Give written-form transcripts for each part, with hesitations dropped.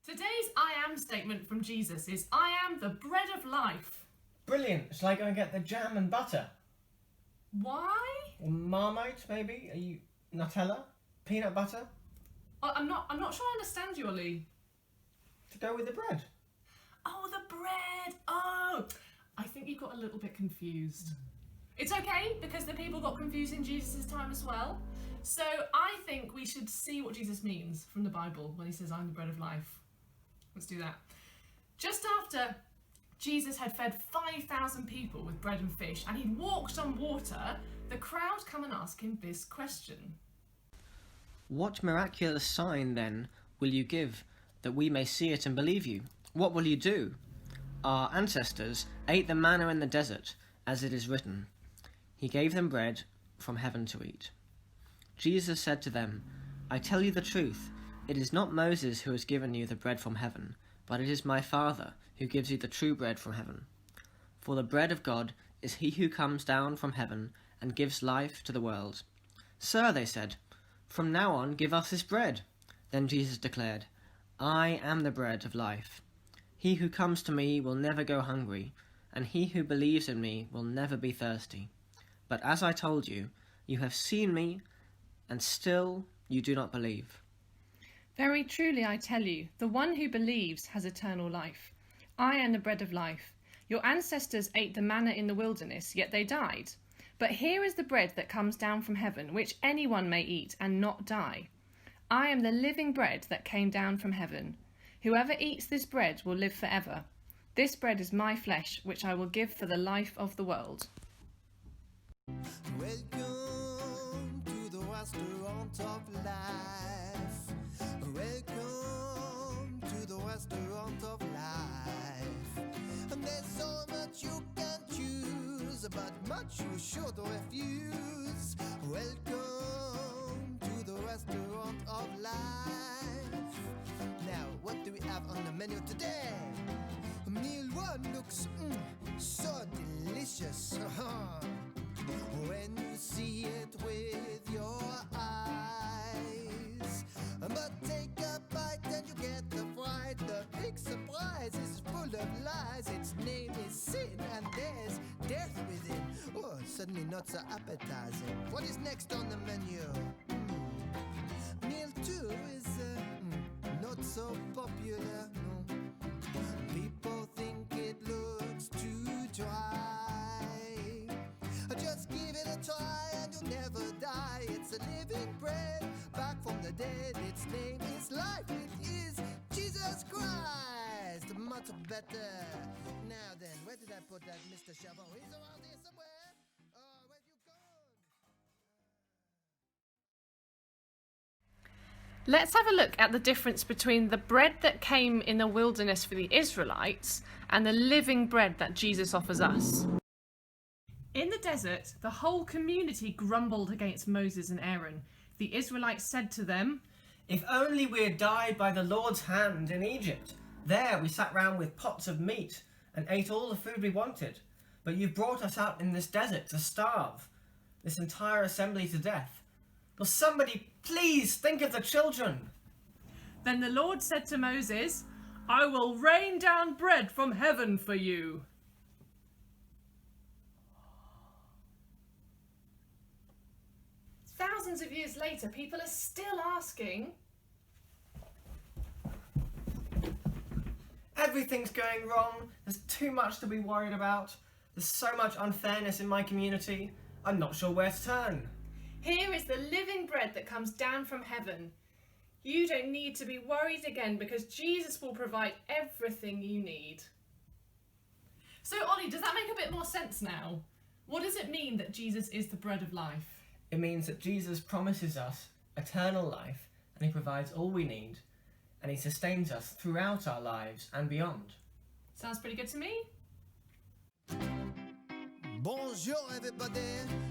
Today's I am statement from Jesus is, I am the bread of life. Brilliant. Shall I go and get the jam and butter? Why? Or Marmite, maybe? Are you Nutella? Peanut butter? I'm not sure I understand you, Ollie. To go with the bread. Oh, the bread. Oh, I think you got a little bit confused. It's okay, because the people got confused in Jesus' time as well. So I think we should see what Jesus means from the Bible when he says, I'm the bread of life. Let's do that. Just after Jesus had fed 5,000 people with bread and fish, and he'd walked on water, the crowd come and ask him this question. What miraculous sign, then, will you give, that we may see it and believe you? What will you do? Our ancestors ate the manna in the desert, as it is written, He gave them bread from heaven to eat. Jesus said to them, I tell you the truth, it is not Moses who has given you the bread from heaven, but it is my Father who gives you the true bread from heaven. For the bread of God is he who comes down from heaven and gives life to the world. Sir, they said, from now on give us this bread. Then Jesus declared, I am the bread of life. He who comes to me will never go hungry, and he who believes in me will never be thirsty. But as I told you, you have seen me, and still you do not believe. Very truly I tell you, the one who believes has eternal life. I am the bread of life. Your ancestors ate the manna in the wilderness, yet they died. But here is the bread that comes down from heaven, which anyone may eat and not die. I am the living bread that came down from heaven. Whoever eats this bread will live forever. This bread is my flesh, which I will give for the life of the world. Welcome to the restaurant of life. Welcome to the restaurant of life. And there's so much you can choose, but much you should refuse. Welcome to the restaurant of life. Now, what do we have on the menu today? Meal one looks so delicious. When you see it with your eyes. But take a bite and you get the fright. The big surprise is full of lies. Its name is sin and there's death within. Oh, suddenly not so appetizing. What is next on the menu? Meal 2 is not so popular, no. People think it looks too dry. Just give it a try and you'll never die. It's a living bread back from the dead. Its name is life. It is Jesus Christ. Much better. Now then, where did I put that Mr. Chavon? He's around here somewhere. Oh, where'd you go? Let's have a look at the difference between the bread that came in the wilderness for the Israelites and the living bread that Jesus offers us. In the desert, the whole community grumbled against Moses and Aaron. The Israelites said to them, If only we had died by the Lord's hand in Egypt. There we sat round with pots of meat and ate all the food we wanted. But you've brought us out in this desert to starve, this entire assembly to death. Will somebody please think of the children? Then the Lord said to Moses, I will rain down bread from heaven for you. Thousands of years later, people are still asking, Everything's going wrong. There's too much to be worried about. There's so much unfairness in my community. I'm not sure where to turn. Here is the living bread that comes down from heaven. You don't need to be worried again because Jesus will provide everything you need. So, Ollie, does that make a bit more sense now? What does it mean that Jesus is the bread of life? It means that Jesus promises us eternal life, and he provides all we need, and he sustains us throughout our lives and beyond. Sounds pretty good to me. Bonjour everybody,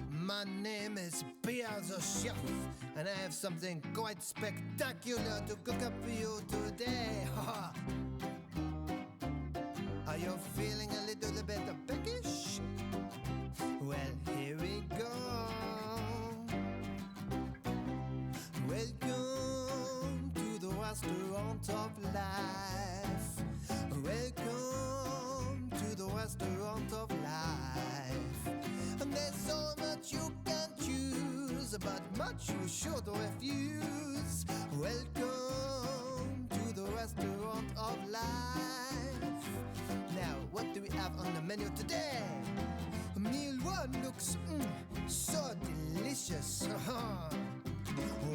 my name is Pierre the Chef, and I have something quite spectacular to cook up for you today. Are you feeling a little bit peckish? Well, here we go. Welcome to the restaurant of life. but much you should refuse. Welcome to the restaurant of life. Now, what do we have on the menu today? Meal one looks so delicious.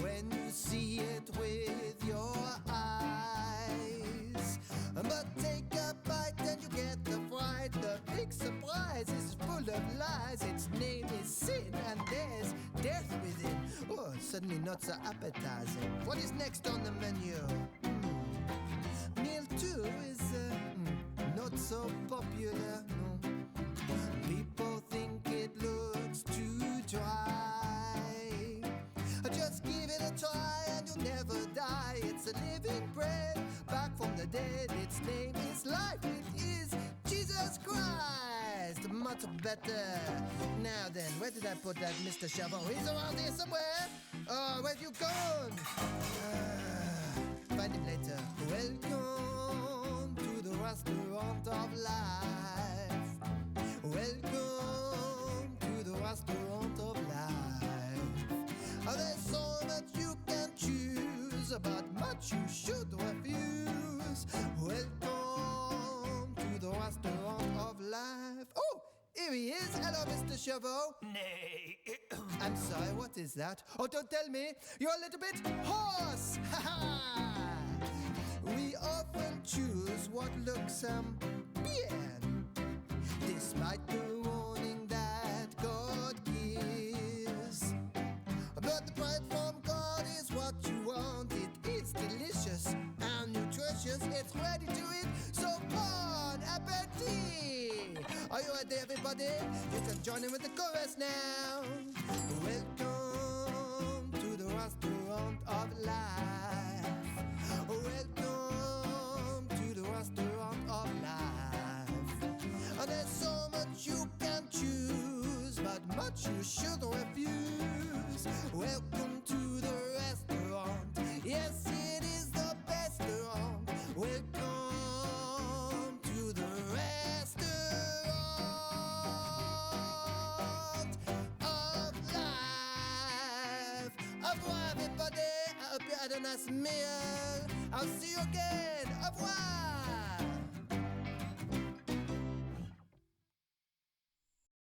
When you see it with your eyes. But take a bite and you get the fright. The big surprise is full of lies. Its name is sin and there's death within. Oh, suddenly not so appetizing. What is next on the menu? Meal two is not so popular. No. People think it looks too dry. Just give it a try and you'll never die. It's a living bread back from the dead. Its name is life. It is Jesus Christ. Much better. Now then, where did I put that Mr. Shovel? He's around here somewhere. Oh, where have you gone? Find him later. Welcome to the restaurant of life. Welcome to the restaurant of life. There's so much you can choose, but much you should refuse. Welcome to the restaurant of life. Oh, here he is. Hello, Mr. Chauveau. Nay. I'm sorry, what is that? Oh, don't tell me. You're a little bit hoarse. Ha ha. We often choose what looks bien, despite the warning that God gives. But the bread from God is what you want. It is delicious and nutritious. It's ready to eat. So bon appetit! Are you ready, everybody? You can join in with the chorus now. Welcome to the restaurant of life. Welcome to the restaurant of life. There's so much you can choose, but much you should refuse. Welcome to the restaurant. Yes, it is the best restaurant. Welcome to the restaurant of life. Au revoir, everybody. I hope you had a nice meal. I'll see you again. Au revoir.